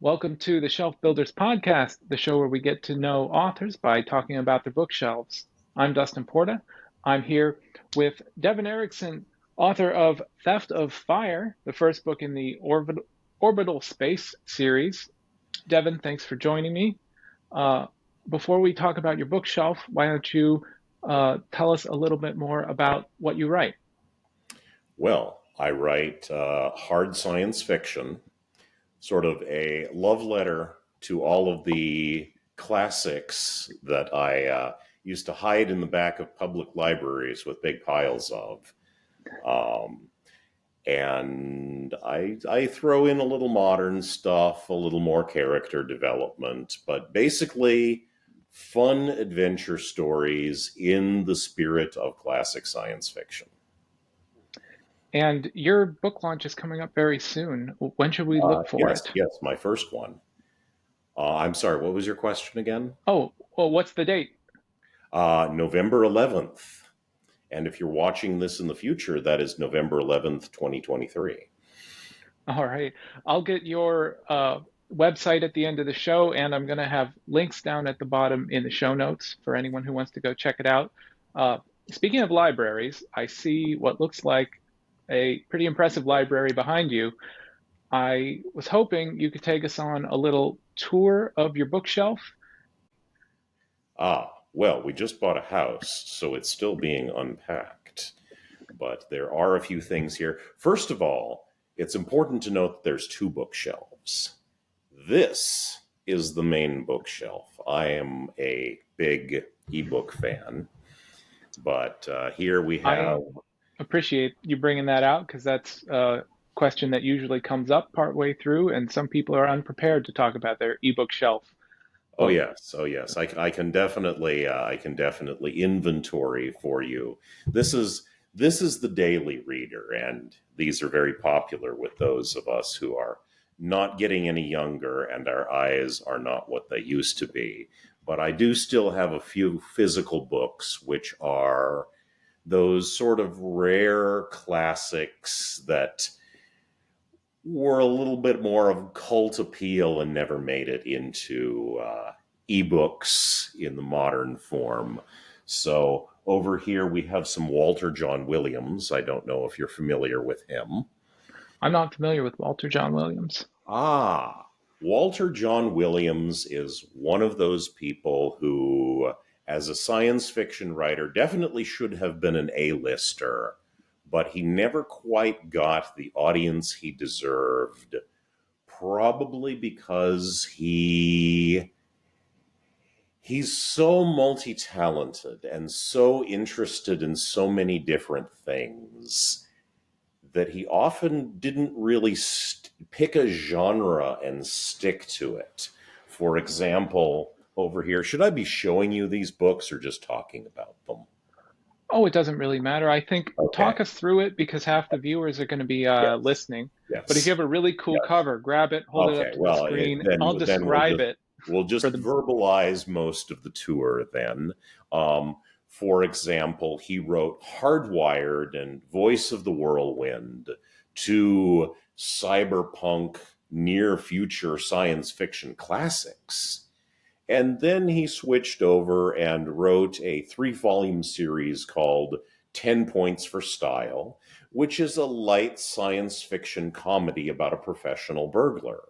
Welcome to the Shelf Builders Podcast, the show where we get to know authors by talking about their bookshelves. I'm Dustin Porta. I'm here with Devon Eriksen, author of Theft of Fire, the first book in the Orbital Space series. Devon, thanks for joining me. Uh, Before we talk about your bookshelf, why don't you tell us a little bit more about what you write? Well, I write hard science fiction, sort of a love letter to all of the classics that I used to hide in the back of public libraries with big piles of. Um, and I throw in a little modern stuff, a little more character development, but basically fun adventure stories in the spirit of classic science fiction. And your book launch is coming up very soon. When should we look for Yes, it? yes, my first one. I'm sorry, what was your question again? Oh, well, what's the date? November 11th. And if you're watching this in the future, that is November 11th, 2023. All right. I'll get your website at the end of the show, and I'm going to have links down at the bottom in the show notes for anyone who wants to go check it out. Uh, Speaking of libraries, I see what looks like a pretty impressive library behind you. I was hoping you could take us on a little tour of your bookshelf. Well, we just bought a house, so it's still being unpacked. But there are a few things here. First of all, it's important to note that there's two bookshelves. This is the main bookshelf. I am a big ebook fan, but here we I have. appreciate you bringing that out because that's a question that usually comes up partway through, and some people are unprepared to talk about their ebook shelf. Oh But yes, oh yes. I can definitely inventory for you. This is this is the daily reader, and these are very popular with those of us who are not getting any younger, and our eyes are not what they used to be. But I do still have a few physical books, which are those sort of rare classics that were a little bit more of cult appeal and never made it into ebooks in the modern form. So over here we have some Walter John Williams. I don't know if you're familiar with him. I'm not familiar with Walter John Williams. Ah, Walter John Williams is one of those people who, as a science fiction writer, definitely should have been an A-lister, but he never quite got the audience he deserved, probably because he's so multi-talented and so interested in so many different things that he often didn't really pick a genre and stick to it. For example, over here, should I be showing you these books or just talking about them? Oh, it doesn't really matter. I think Okay. talk us through it because half the viewers are going to be Yes. listening. But if you Yes. have a really cool Yes. cover, grab it, hold it Okay. up to the Well, screen. then I'll describe it we'll for just the. verbalize most of the tour then. For example, he wrote Hardwired and Voice of the Whirlwind, two cyberpunk near future science fiction classics. And then he switched over and wrote a 3 volume series called 10 Points for Style, which is a light science fiction comedy about a professional burglar.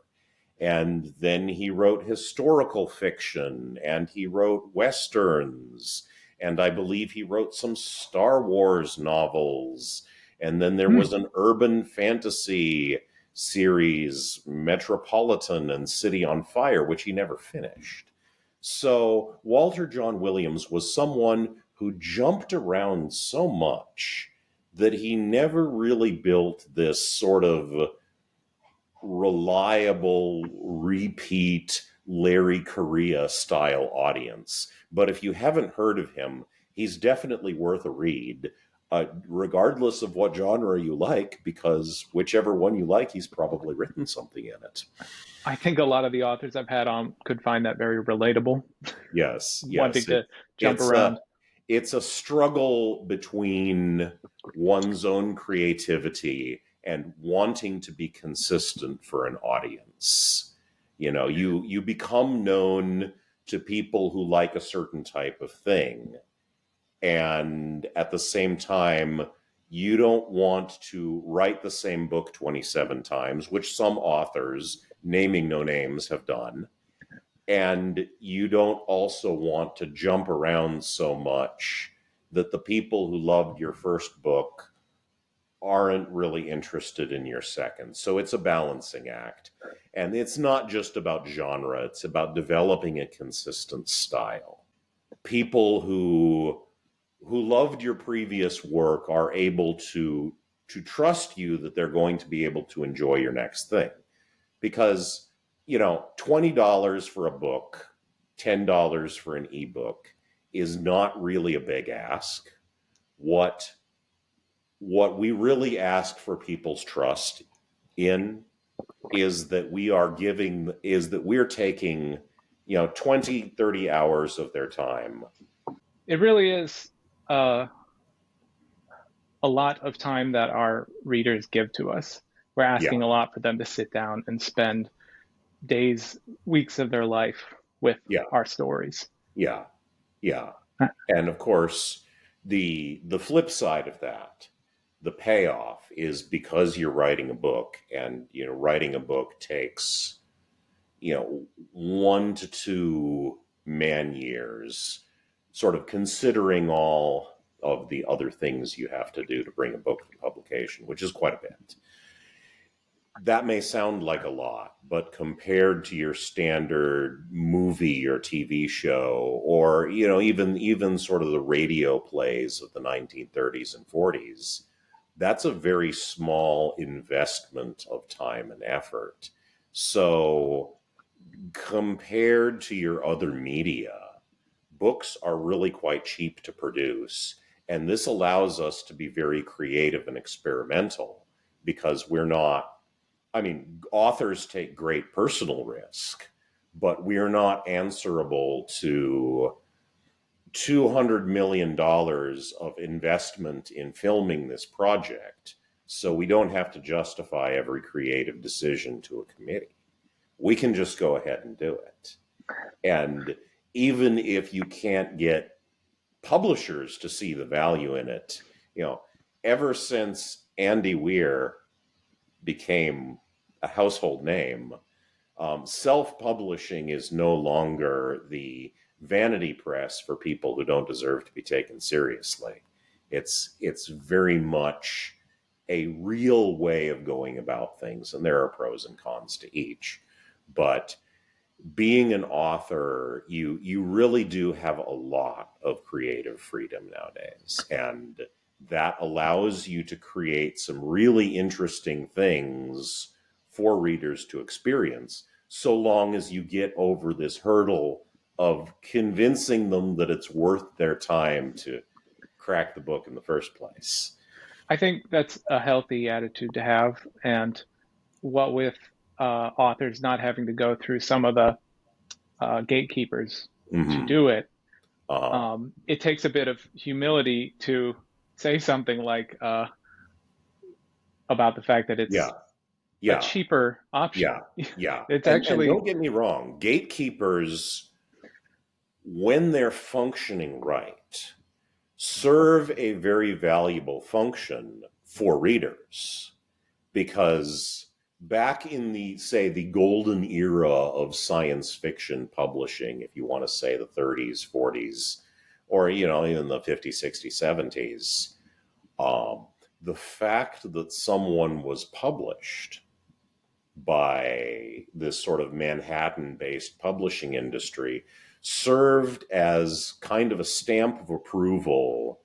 And then he wrote historical fiction and he wrote westerns. And I believe he wrote some Star Wars novels. And then there Hmm. was an urban fantasy series, Metropolitan and City on Fire, which he never finished. So Walter John Williams was someone who jumped around so much that he never really built this sort of reliable repeat Larry Correa style audience. But if you haven't heard of him, he's definitely worth a read, regardless of what genre you like, because whichever one you like, he's probably written something in it. I think a lot of the authors I've had on could find that very relatable, Yes, wanting yes. to jump It's around. a struggle between one's own creativity and wanting to be consistent for an audience. You become known to people who like a certain type of thing. And at the same time, you don't want to write the same book 27 times, which some authors, naming no names, have done. And you don't also want to jump around so much that the people who loved your first book aren't really interested in your second. So it's a balancing act. And it's not just about genre, it's about developing a consistent style. People who loved your previous work are able to trust you that they're going to be able to enjoy your next thing. Because, $20 for a book, $10 for an ebook is not really a big ask. What we really ask for people's trust in is that we're taking 20, 30 hours of their time. It really is a lot of time that our readers give to us. We're Yeah, asking a lot for them to sit down and spend days, weeks of their life with yeah, our stories. yeah, yeah. And of course, the flip side of that, the payoff, is because you're writing a book, and writing a book takes 1 to 2 man years, sort of considering all of the other things you have to do to bring a book to publication, which is quite a bit. That may sound like a lot, but compared to your standard movie or TV show, or even sort of the radio plays of the 1930s and 40s, that's a very small investment of time and effort. So compared to your other media, books are really quite cheap to produce. And this allows us to be very creative and experimental, because authors take great personal risk, but we're not answerable to $200 million of investment in filming this project. So we don't have to justify every creative decision to a committee. We can just go ahead and do it. And even if you can't get publishers to see the value in it, ever since Andy Weir became a household name, self-publishing is no longer the vanity press for people who don't deserve to be taken seriously. It's very much a real way of going about things, and there are pros and cons to each. But being an author, you really do have a lot of creative freedom nowadays, and that allows you to create some really interesting things for readers to experience, so long as you get over this hurdle of convincing them that it's worth their time to crack the book in the first place. I think that's a healthy attitude to have. And what with authors not having to go through some of the gatekeepers to Mm-hmm. do it, Uh, it takes a bit of humility to say something like about the fact that yeah, it's a yeah, cheaper yeah, option. yeah. It's And actually, don't get me wrong, gatekeepers, when they're functioning right, serve a very valuable function for readers. Because back in the golden era of science fiction publishing, if you want to say the 30s, 40s, or even the 50s, 60s, 70s, um, the fact that someone was published by this sort of Manhattan-based publishing industry served as kind of a stamp of approval,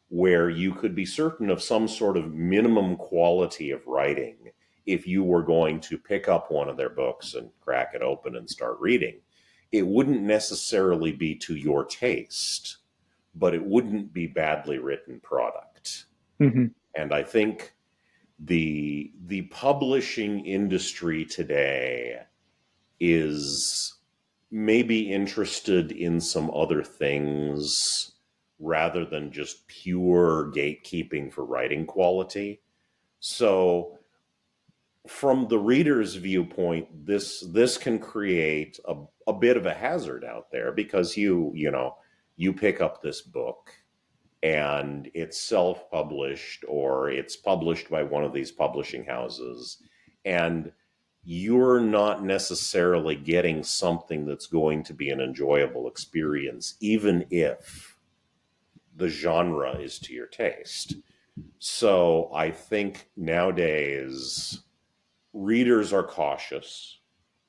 where you could be certain of some sort of minimum quality of writing if you were going to pick up one of their books and crack it open and start reading. It wouldn't necessarily be to your taste, but it wouldn't be badly written product. mhm. And I think the publishing industry today is maybe interested in some other things rather than just pure gatekeeping for writing quality. So from the reader's viewpoint, this can create a bit of a hazard out there, because you pick up this book and it's self-published, or it's published by one of these publishing houses, and you're not necessarily getting something that's going to be an enjoyable experience, even if the genre is to your taste. So I think nowadays readers are cautious,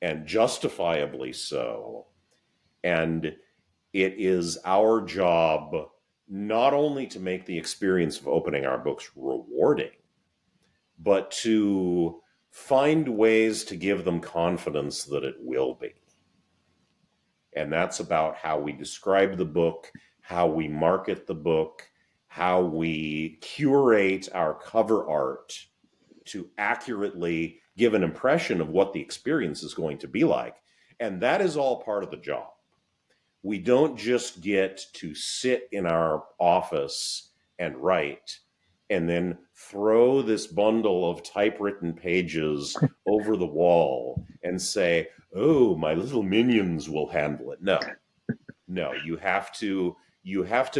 and justifiably so. And it is our job not only to make the experience of opening our books rewarding, but to find ways to give them confidence that it will be. And that's about how we describe the book, how we market the book, how we curate our cover art to accurately give an impression of what the experience is going to be like. And that is all part of the job. We don't just get to sit in our office and write and then throw this bundle of typewritten pages over the wall and say, oh, my little minions will handle it. No, you have to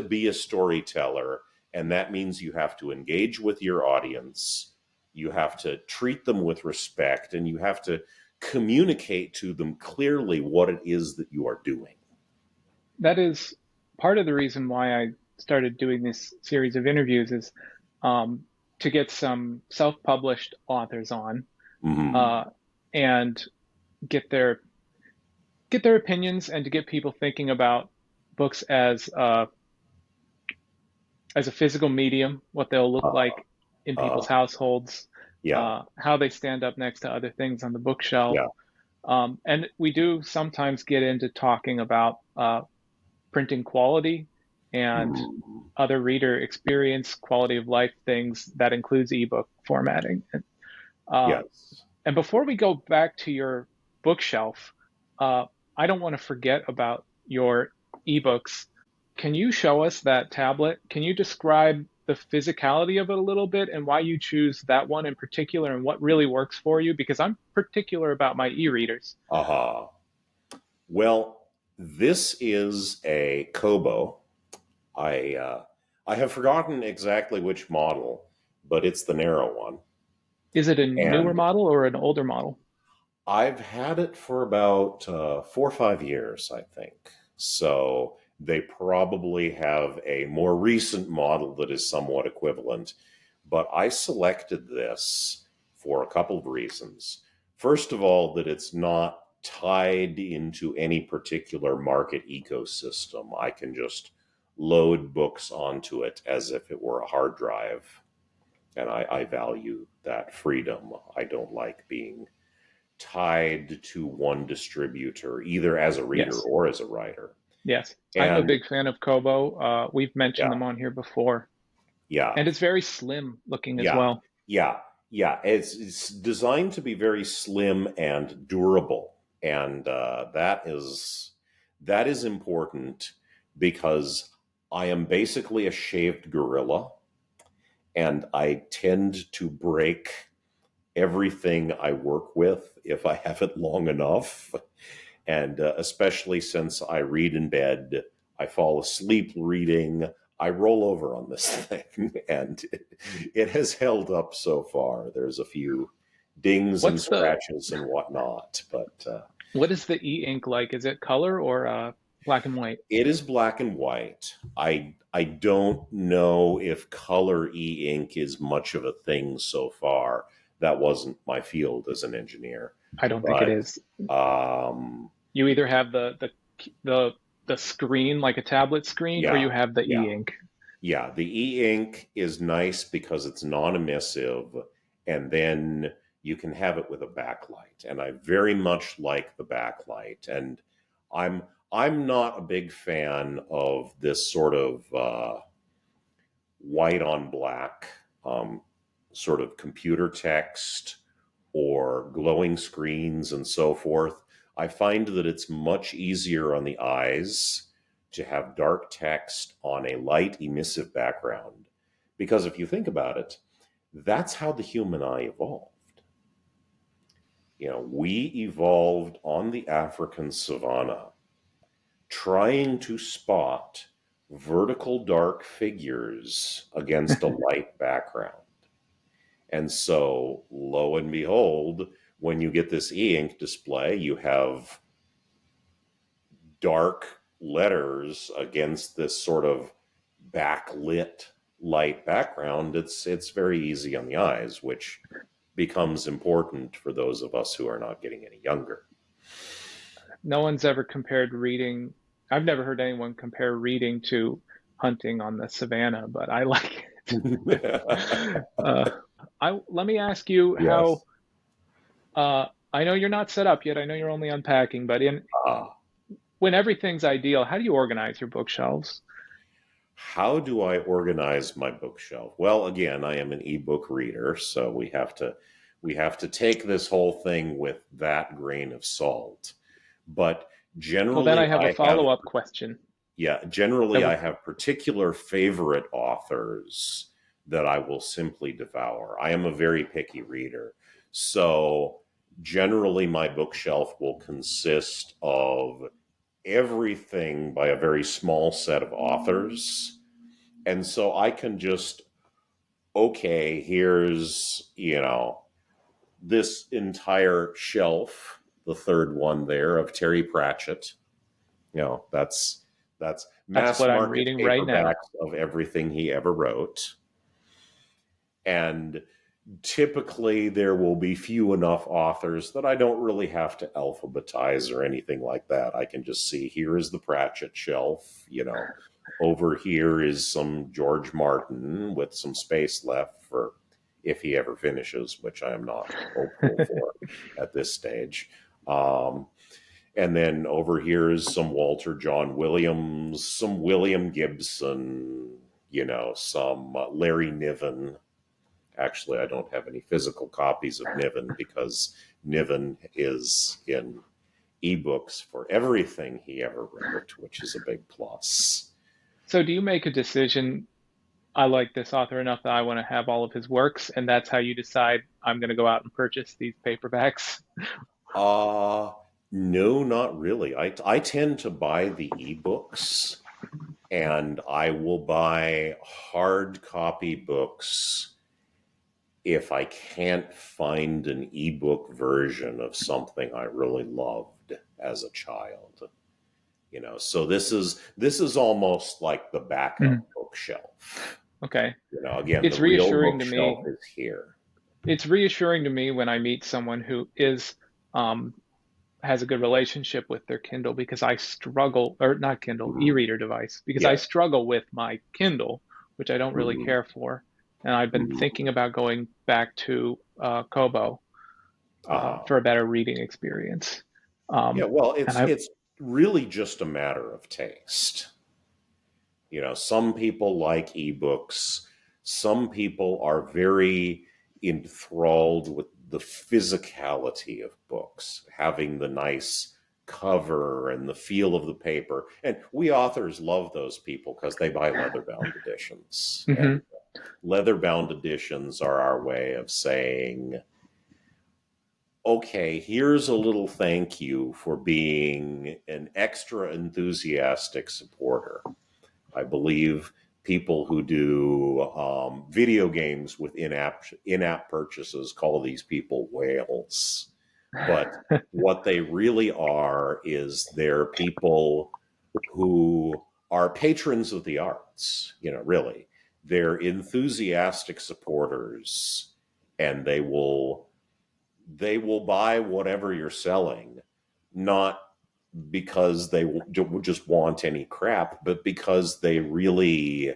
be a storyteller, and that means you have to engage with your audience. You have to treat them with respect, and you have to communicate to them clearly what it is that you are doing. That is part of the reason why I started doing this series of interviews is um, to get some self-published authors on Mm-hmm. uh, and get their get their opinions and to get people thinking about books as a physical medium, what they'll look Uh, like in people's uh, households, yeah, how they stand up next to other things on the bookshelf. yeah. And we do sometimes get into talking about printing quality and Mm, other reader experience, quality of life things that includes ebook formatting. Uh, yes. and before we go back to your bookshelf, uh, I don't want to forget about your ebooks. Can you show us that tablet? Can you describe the physicality of it a little bit and why you choose that one in particular and what really works for you? Because I'm particular about my e-readers. Aha. Well, this is a Kobo. I have forgotten exactly which model, but it's the narrow one. Is it a newer And model or an older model? I've had it for about 4 or 5 years, I think. So they probably have a more recent model that is somewhat equivalent. But I selected this for a couple of reasons. First of all, that it's not tied into any particular market ecosystem. I can just load books onto it as if it were a hard drive. And I value that freedom. I don't like being tied to one distributor, either as a reader Yes. or as a writer. Yes. I'm a And big fan of Kobo. We've mentioned yeah, them on here before, yeah, and it's very slim looking as yeah, well. yeah, yeah. It's designed to be very slim and durable, and that is important, because I am basically a shaved gorilla, and I tend to break everything I work with if I have it long enough. And especially since I read in bed, I fall asleep reading, I roll over on this thing, and it has held up so far. There's a few dings and What's the scratches and whatnot, but what is the e-ink like? Is it color or black and white? it is black and white. I don't know if color e-ink is much of a thing so far. That wasn't my field as an engineer, I don't think it but is. um, You either have the the screen like a tablet screen, or yeah, you have the yeah. e-ink. Yeah, the e-ink is nice because it's non-emissive, and then you can have it with a backlight. And I very much like the backlight. And I'm I'm not a big fan of this sort of white on black um, sort of computer text or glowing screens and so forth. I find that it's much easier on the eyes to have dark text on a light emissive background. Because if you think about it, that's how the human eye evolved. We evolved on the African savanna trying to spot vertical dark figures against a light background. And so, lo and behold, when you get this e-ink display, you have dark letters against this sort of backlit light background. It's very easy on the eyes, which becomes important for those of us who are not getting any younger. No one's ever compared reading. I've never heard anyone compare reading to hunting on the savannah, but I like it. Let me ask you how. Yes. I know you're not set up yet. I know you're only unpacking, but in Ah, when everything's ideal, how do you organize your bookshelves? how do I organize my bookshelf? Well, again, I am an ebook reader, so we have to take this whole thing with that grain of salt. But Well, then I generally have a I have follow-up question. yeah, That generally I would, have particular favorite authors that I will simply devour. I am a very picky reader. So generally my bookshelf will consist of everything by a very small set of authors. And so I can just, okay, here's, this entire shelf, the third one there of Terry Pratchett. That's that's mass what I'm market reading right paperbacks now. of everything he ever wrote. And typically there will be few enough authors that I don't really have to alphabetize or anything like that. I can just see, here is the Pratchett shelf, over here is some George Martin with some space left for if he ever finishes, which I am not hopeful for at this stage. Um, and then over here is some Walter John Williams, some William Gibson, some Larry Niven. Actually, I don't have any physical copies of Niven because Niven is in ebooks for everything he ever wrote, which is a big plus. So, do you make a decision? I like this author enough that I want to have all of his works, and that's how you decide I'm going to go out and purchase these paperbacks. Uh, no, not really. I tend to buy the ebooks and I will buy hard copy books if I can't find an ebook version of something I really loved as a child. So this is almost like the backup Mhm. bookshelf. Okay. Again, the It's real reassuring to bookshelf me. is here. It's reassuring to me when I meet someone who is um, has a good relationship with their Kindle because I struggle, or not Kindle, Mhm. e-reader device, because I Yes. struggle with my Kindle, which I don't really Mhm. care for. And I've been Mhm. thinking about going back to Kobo Uh, for a better reading experience. yeah, Um, well, and it's I, it's really just a matter of taste. Some people like ebooks. Some people are very enthralled with the physicality of books, having the nice cover and the feel of the paper. And we authors love those people because they buy leather bound editions. And Mhm. leather bound editions are our way of saying, okay, here's a little thank you for being an extra enthusiastic supporter. I believe people who do video games with in-app purchases call these people whales. But what they really are is they're people who are patrons of the arts. Really, they're enthusiastic supporters, and they will buy whatever you're selling, not because they just want any crap, but because they really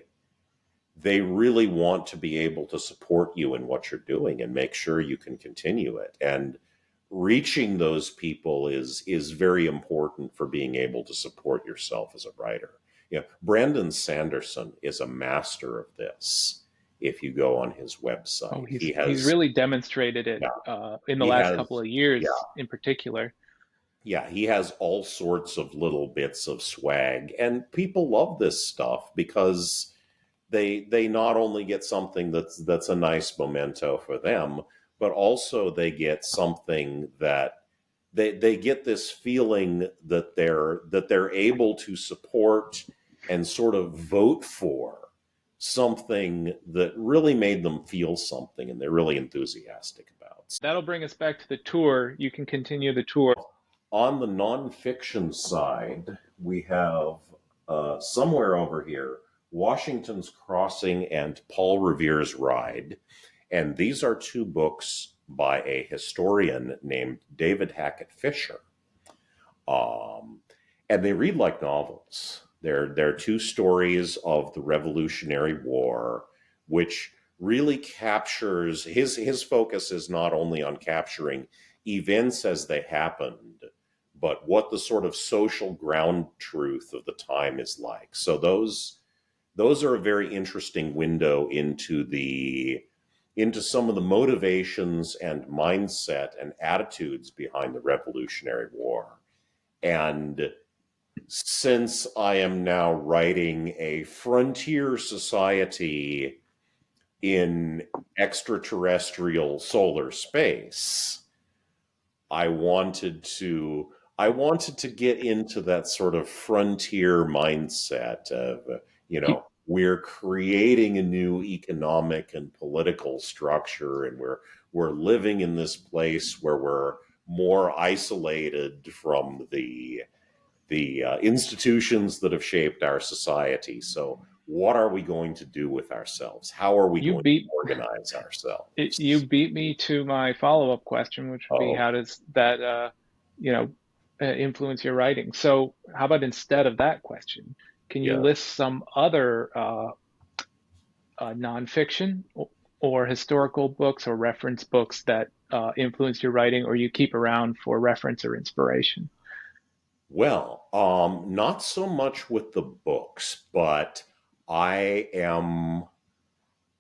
want to be able to support you in what you're doing and make sure you can continue it. And reaching those people is very important for being able to support yourself as a writer. Brandon Sanderson is a master of this. If you go on his Oh, website, he's really demonstrated it yeah, in the he last couple has of yeah, years, in particular. yeah, he has all sorts of little bits of swag, and people love this stuff because they not only get something that's a nice memento for them, but also they get something that they get this feeling that they're able to support and sort of vote for something that really made them feel something and they're really enthusiastic about. That'll bring us back to the tour. You can continue the tour. On the nonfiction side, we have somewhere over here Washington's Crossing and Paul Revere's Ride. And these are two books by a historian named David Hackett Fisher. Um, and they read like novels. They're two stories of the Revolutionary War, which really captures his focus is not only on capturing events as they happened, but what the sort of social ground truth of the time is like. So those are a very interesting window into some of the motivations and mindset and attitudes behind the Revolutionary War. And since I am now writing a frontier society in extraterrestrial solar space, I wanted to get into that sort of frontier mindset of, we're creating a new economic and political structure, and we're living in this place where we're more isolated from the institutions that have shaped our society. So, what are we going to do with ourselves? How are we You going to beat organize you ourselves? beat me to my follow-up question, which would be Oh, how does that you know influence your writing? So how about instead of that question, can you yeah. list some other nonfiction or historical books or reference books that influence your writing or you keep around for reference or inspiration? Well, not so much with the books, but I am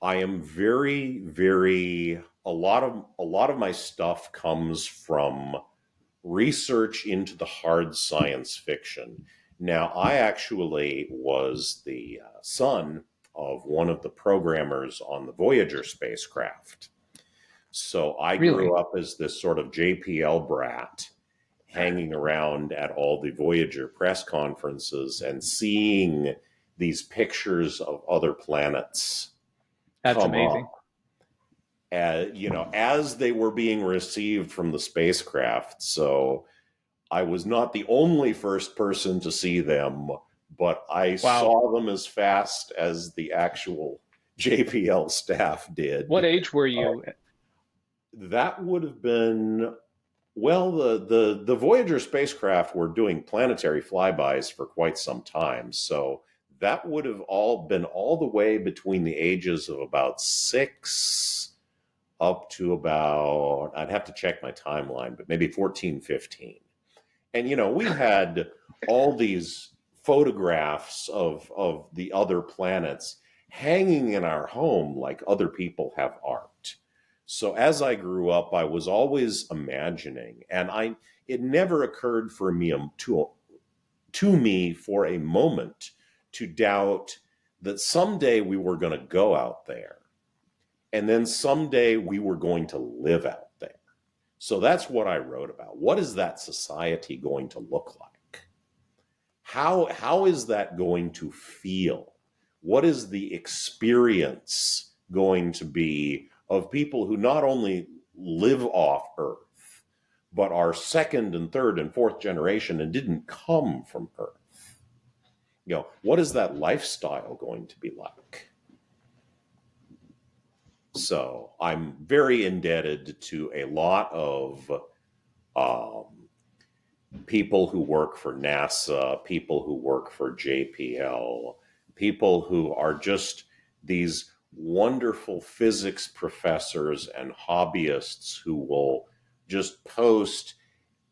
I am very, very a lot of my stuff comes from research into the hard science fiction. Now, I actually was the son of one of the programmers on the Voyager spacecraft. So I Really? grew up as this sort of JPL brat hanging around at all the Voyager press conferences and seeing these pictures of other planets That's come up, amazing. as they were being received from the spacecraft. So I was not the only first person to see them, but I Wow. saw them as fast as the actual JPL staff What did. age were Uh, you? that would have been, well, the Voyager spacecraft were doing planetary flybys for quite some time, so that would have all been all the way between the ages of about 6 up to about, I'd have to check my timeline, but maybe 14, 15. And we had all these photographs of the other planets hanging in our home like other people have art. So as I grew up, I was always imagining, and I it never occurred for me to me for a moment to doubt that someday we were going to go out there, and then someday we were going to live out there. So that's what I wrote about. What is that society going to look like? How is that going to feel? What is the experience going to be of people who not only live off Earth, but are second and third and fourth generation and didn't come from Earth? What is that lifestyle going to be like? So I'm very indebted to a lot of um, people who work for NASA, people who work for JPL, people who are just these wonderful physics professors and hobbyists who will just post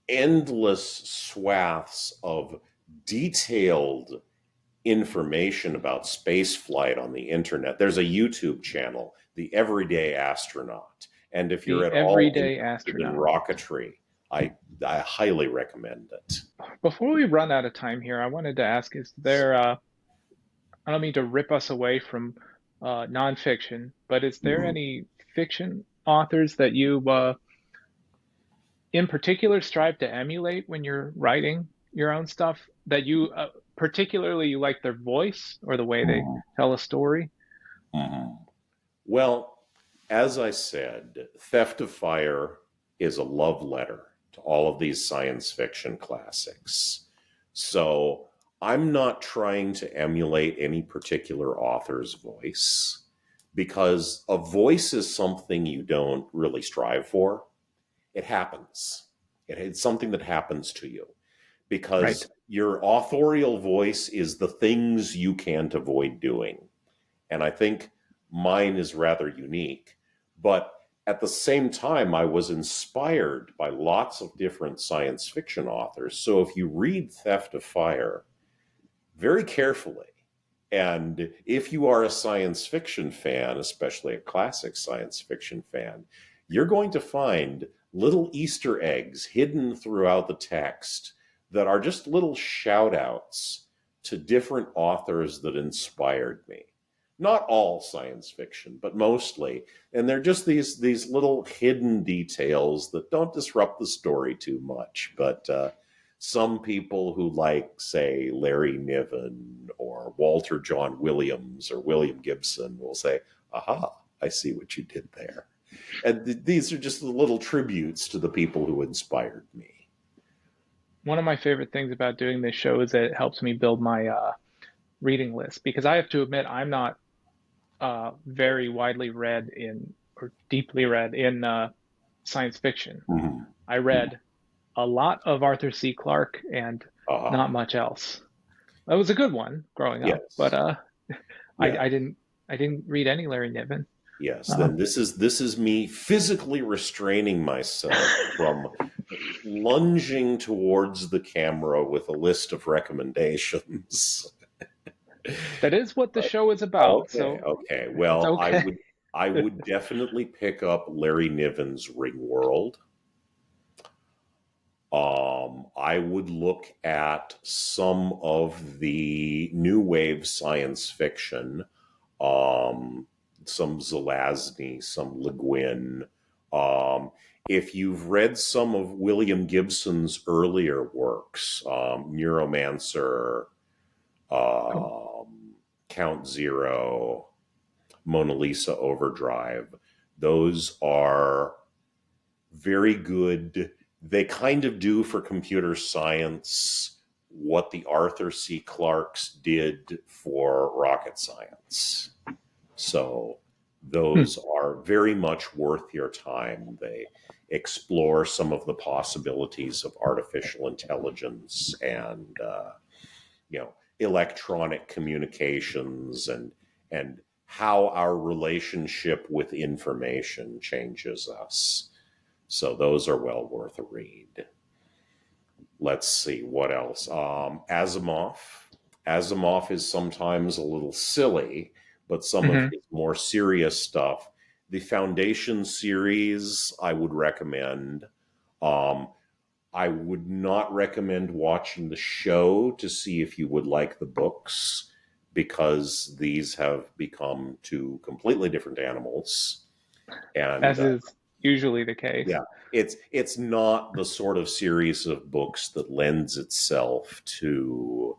endless swaths of detailed information about space flight on the internet. There's a YouTube channel, The Everyday Astronaut. And if you're The at all Everyday interested in Astronaut. rocketry, I highly recommend it. Before we run out of time here, I wanted to ask, is there, I don't mean to rip us away from nonfiction, but is there Mhm. any fiction authors that you in particular strive to emulate when you're writing your own stuff that you particularly you like their voice or the way they Mhm. tell a story? Mhm. Well, as I said, Theft of Fire is a love letter to all of these science fiction classics. So I'm not trying to emulate any particular author's voice because a voice is something you don't really strive for. It happens. It's something that happens to you Right. because your authorial voice is the things you can't avoid doing. And I think mine is rather unique. But at the same time, I was inspired by lots of different science fiction authors. So if you read Theft of Fire very carefully, and if you are a science fiction fan, especially a classic science fiction fan, you're going to find little Easter eggs hidden throughout the text that are just little shout outs to different authors that inspired me. Not all science fiction, but mostly. And they're just these little hidden details that don't disrupt the story too much. But some people who like, say, Larry Niven or Walter John Williams or William Gibson will say, aha, I see what you did there. And these are just the little tributes to the people who inspired me. One of my favorite things about doing this show is that it helps me build my reading list because I have to admit I'm not very widely read in or deeply read in science fiction. Mm-hmm. I read a lot of Arthur C. Clarke and Uh-huh. not much else. That was a good one growing up, but Yes. I, Yeah. I didn't I didn't read any Larry Niven. Yes. Uh, Then this is me physically restraining myself from lunging towards the camera with a list of recommendations. that is what the show is about, Okay, so okay. it's Well, I okay. would I would definitely pick up Larry Niven's Ringworld. I would look at some of the new wave science fiction, um, some Zelazny, some Le Guin. Um, if you've read some of William Gibson's earlier works, Neuromancer, Oh, Count Zero, Mona Lisa Overdrive. Those are very good. They kind of do for computer science what the Arthur C. Clarke's did for rocket science. So hmm. those are very much worth your time. They explore some of the possibilities of artificial intelligence and electronic communications and how our relationship with information changes us. So those are well worth a read. Let's see what else. Asimov. Asimov is sometimes a little silly, but some of Hmm. his more serious stuff. The Foundation series I would recommend. Um, I would not recommend watching the show to see if you would like the books because these have become two completely different animals. And As is usually the case. yeah, it's not the sort of series of books that lends itself to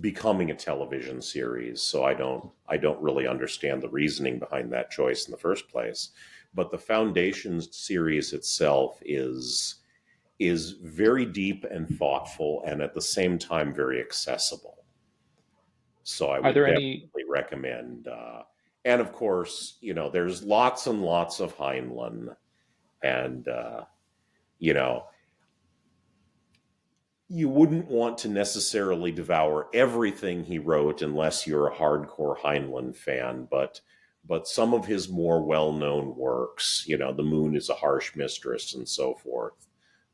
becoming a television series. So I don't really understand the reasoning behind that choice in the first place. But the Foundation series itself is very deep and thoughtful, and at the same time very accessible. So I Are would there any definitely recommend. And of course, there's lots and lots of Heinlein, and you know, you wouldn't want to necessarily devour everything he wrote unless you're a hardcore Heinlein fan, but some of his more well-known works, The Moon is a Harsh Mistress and so forth,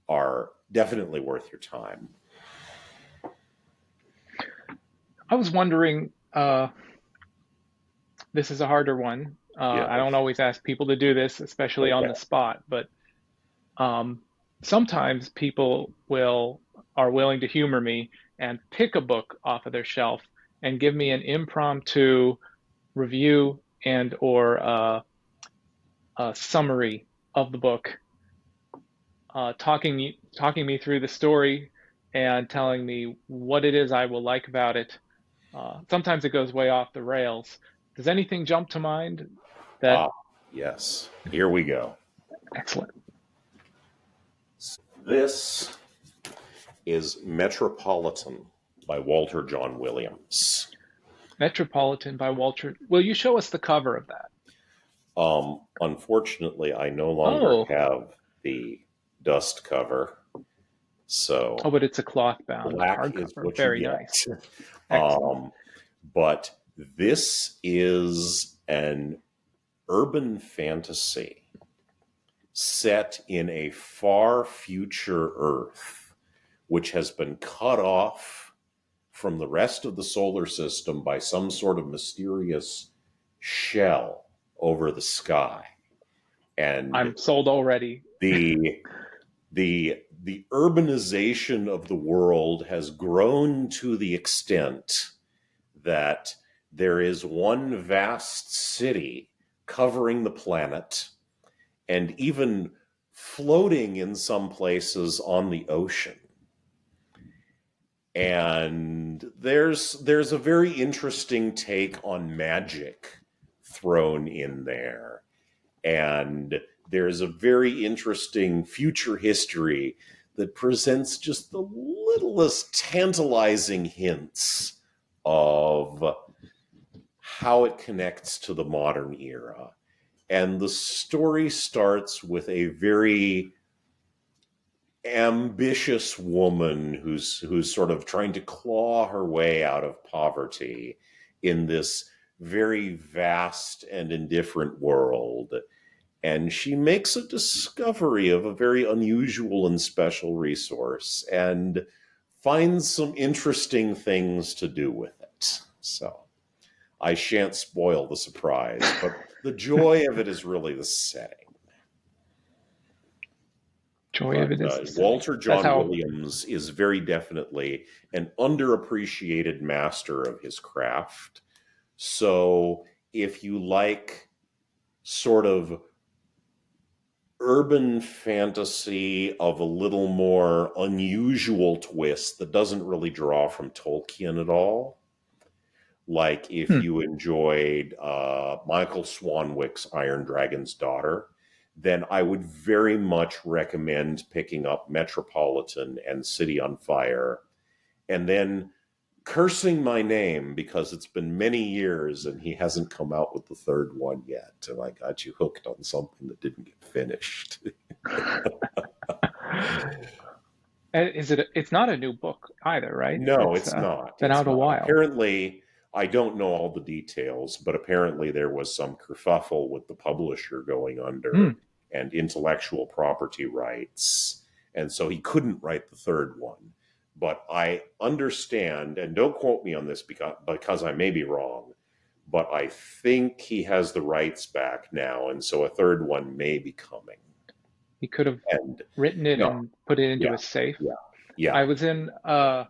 are definitely worth your time. I was wondering, this is a harder one. I don't Yes. always ask people to do this, especially on Okay. the spot, but um, sometimes people will are willing to humor me and pick a book off of their shelf and give me an impromptu review and or a summary of the book, talking me through the story and telling me what it is I will like about it. Sometimes it goes way off the rails. Does anything jump to mind that? Ah, yes. Here we go. Excellent. This is Metropolitan by Walter John Williams. Metropolitan by Walter. Will you show us the cover of that? Unfortunately, I no longer Oh, have the dust cover, oh, so but it's a cloth bound black is hardcover. what you Very get. nice. Excellent. Um, but this is an urban fantasy set in a far future Earth, which has been cut off from the rest of the solar system by some sort of mysterious shell over the sky. And I'm sold already. the the urbanization of the world has grown to the extent that there is one vast city covering the planet and even floating in some places on the ocean. And there's a very interesting take on magic thrown in there. And there's a very interesting future history that presents just the littlest tantalizing hints of how it connects to the modern era. And the story starts with a very ambitious woman who's sort of trying to claw her way out of poverty in this very vast and indifferent world. And she makes a discovery of a very unusual and special resource and finds some interesting things to do with it. So I shan't spoil the surprise, but the joy of it is really the setting. Joy of But it is the setting. Walter That's John how. Williams is very definitely an underappreciated master of his craft. So if you like sort of urban fantasy of a little more unusual twist that doesn't really draw from Tolkien at all, like if Hmm. you enjoyed Michael Swanwick's Iron Dragon's Daughter, then I would very much recommend picking up Metropolitan and City on Fire, and then cursing my name because it's been many years and he hasn't come out with the third one yet. And I got you hooked on something that didn't get finished. And is it? It's not a new book either, right? No, It's it's not. been It's out a not. while. Apparently, I don't know all the details, but apparently there was some kerfuffle with the publisher going Hmm. under and intellectual property rights. And so he couldn't write the third one. But I understand, and don't quote me on this because I may be wrong, but I think he has the rights back now. And so a third one may be coming. He could have And written it no, and put it into yeah, a safe. yeah, yeah. I was in I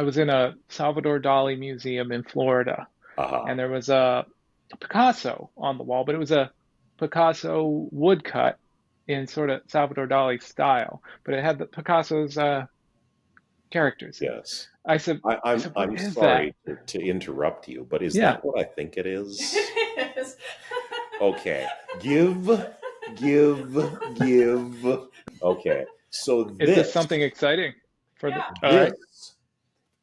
was in a Salvador Dali museum in Florida, Uh-huh. and there was a Picasso on the wall, but it was a Picasso woodcut in sort of Salvador Dali style, but it had the Picasso's characters in it. Yes. I said, I, I I'm said, what I'm is that? sorry to interrupt you, but is Yeah, that what I think it is? It is. Okay. Give, give. Okay. So is this something exciting for the? Yeah. All right, this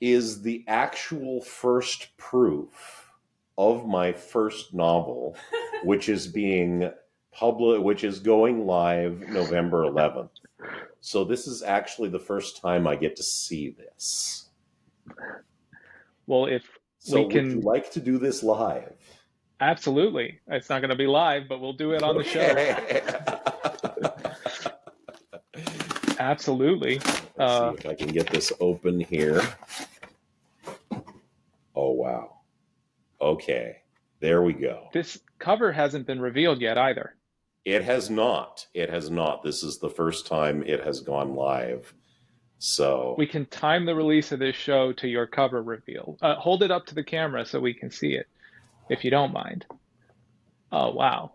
is the actual first proof of my first novel, which is being which is going live November 11th. So this is actually the first time I get to see this. well, if So we would you can, like to do this live? absolutely. It's not going to be live, but we'll do it on the show. Okay. Absolutely. Let's see if I can get this open here. Oh, wow. Okay. There we go. This cover hasn't been revealed yet either. It has not. It has not. This is the first time it has gone live. So We can time the release of this show to your cover reveal. Hold it up to the camera so we can see it, if you don't mind. Oh, wow.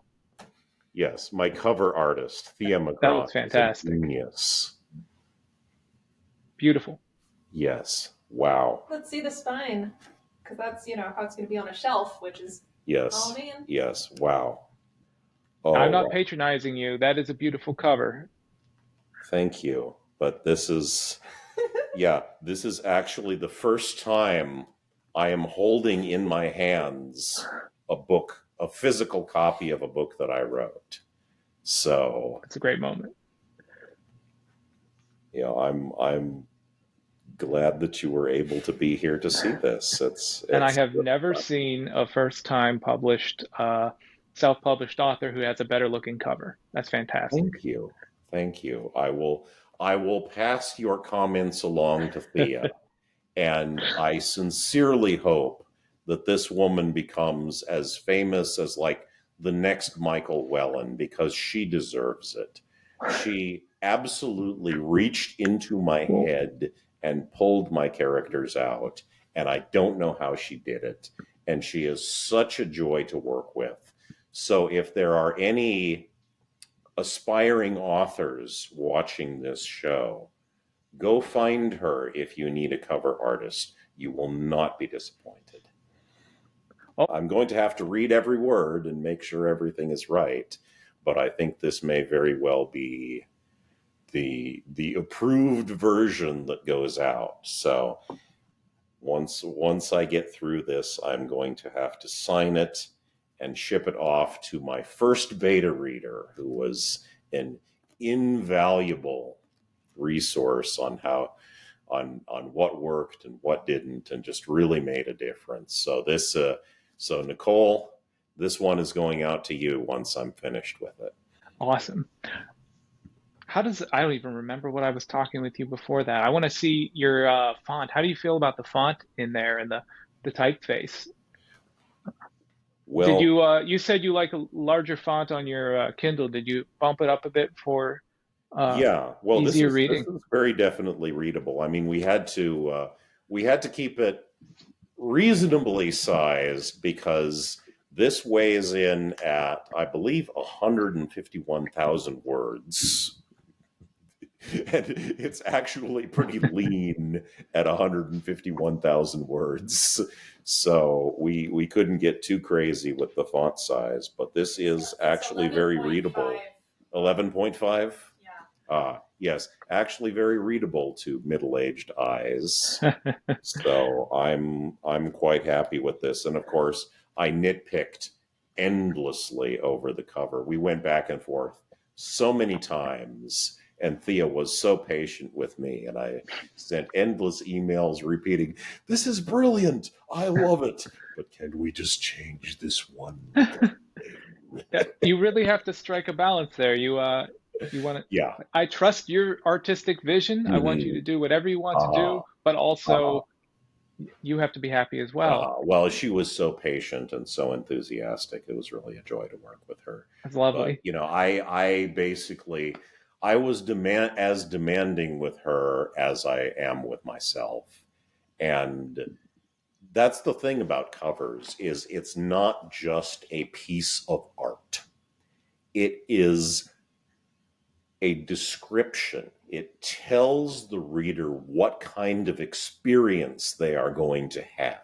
Yes, my cover artist, Thea That McGraw, looks is a fantastic. genius. Beautiful. Yes. Wow. Let's see the spine, because that's how it's going to be on a shelf, which is Yes. Halloween. Yes. Wow. I'm Oh, not wow. patronizing you. That is a beautiful cover. Thank you. But this is, yeah, this is actually the first time I am holding in my hands a book, a physical copy of a book that I wrote. So, It's a great moment. I'm glad that you were able to be here to see this. And I It's have never seen a first time published, self-published author who has a better looking cover. That's fantastic. Thank you. Thank you. I will pass your comments along to Thea, and I sincerely hope that this woman becomes as famous as like the next Michael Whelan, because she deserves it. She absolutely reached into my Well, head and pulled my characters out, and I don't know how she did it. And she is such a joy to work with. So if there are any aspiring authors watching this show, go find her if you need a cover artist. You will not be disappointed. oh, I'm going to have to read every word and make sure everything is right, but I think this may very well be the approved version that goes out. So once I get through this, I'm going to have to sign it and ship it off to my first beta reader, who was an invaluable resource on how on what worked and what didn't, and just really made a difference. So Nicole, this one is going out to you once I'm finished with it. awesome. I don't even remember what I was talking with you before that. I want to see your font. How do you feel about the font in there and the typeface? Did Well, you said you like a larger font on your Kindle. Did you bump it up a bit for uh, yeah. Well, this easier is this reading? is very definitely readable. I mean, we had to keep it reasonably sized because this weighs in at, I believe, 151,000 words. And it's actually pretty lean at 151,000 words. So we couldn't get too crazy with the font size, but this is actually very readable. 11.5? Yeah. Yes, actually very readable to middle-aged eyes. So I'm quite happy with this. And of course, I nitpicked endlessly over the cover. We went back and forth so many times, and Thea was so patient with me, and I sent endless emails repeating, "This is brilliant. I love it. But can we just change this one little thing?" Yeah, you really have to strike a balance there. You want to. Yeah. I trust your artistic vision. I want you Mm-hmm. to do whatever you want to Uh-huh. do, but Uh-huh. also you have to be happy as well. Well, she was so patient and so enthusiastic. It was really a joy to work with her. That's But lovely. I basically I was as demanding with her as I am with myself, and that's the thing about covers is it's not just a piece of art. It is a description. It tells the reader what kind of experience they are going to have.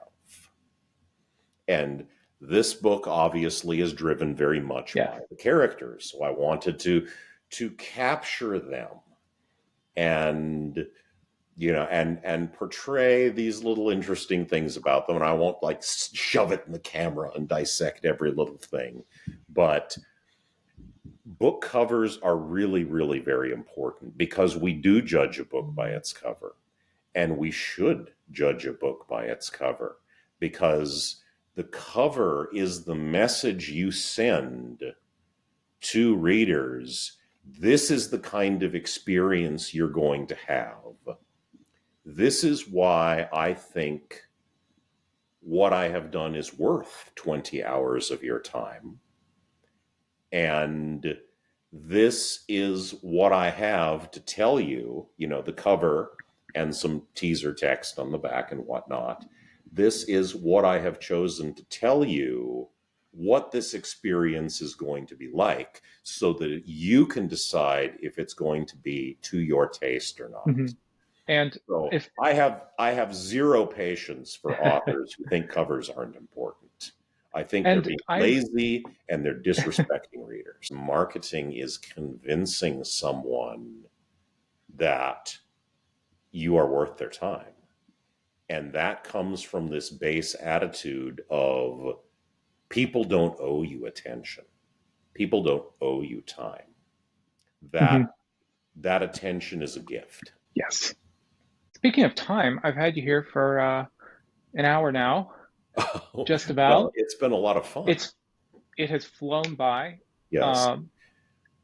And this book obviously is driven very much Yes. by the characters. So I wanted to capture them and and portray these little interesting things about them. And I won't like shove it in the camera and dissect every little thing. But book covers are really, really very important because we do judge a book by its cover. And we should judge a book by its cover because the cover is the message you send to readers. This is the kind of experience you're going to have. This is why I think what I have done is worth 20 hours of your time. And this is what I have to tell you, the cover and some teaser text on the back and whatnot. This is what I have chosen to tell you what this experience is going to be like so that you can decide if it's going to be to your taste or not. Mhm. And So if I have zero patience for authors who think covers aren't important. I think they're and being I'm lazy and they're disrespecting readers. Marketing is convincing someone that you are worth their time. And that comes from this base attitude of people don't owe you attention. People don't owe you time. That Mhm. that attention is a gift. Yes. Speaking of time, I've had you here for an hour now, just Well, about. it's been a lot of fun. It's it has flown by. Yes. Um,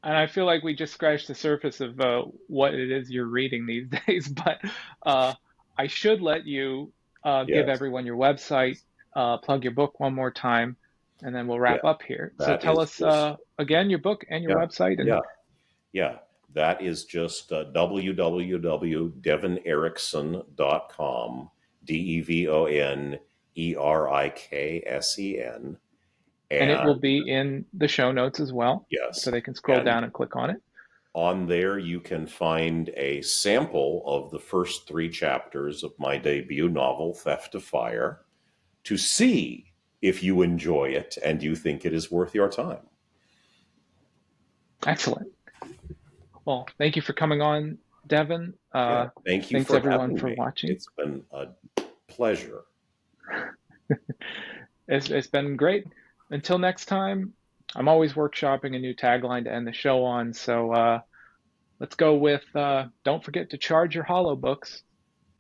and I feel like we just scratched the surface of what it is you're reading these days. But uh, I should let you give Yes. everyone your website, plug your book one more time, and then we'll Yeah. wrap up here. So That tell is us just again your book and your yeah. website. And Yeah. Yeah. That is just www.devoneriksen.com, DEVONERIKSEN. it will And be in the show notes as well, so yes, they can scroll and down and click on it. on there you can find a sample of the first 3 chapters of my debut novel, Theft of Fire, to see if you enjoy it and you think it is worth your time. Excellent. Well, thank you for coming on, Devon. Yeah, thank you Thanks for everyone having for me. watching. It's been a pleasure. It's been great. Until next time, I'm always workshopping a new tagline to end the show on. So let's go with don't forget to charge your hollow books.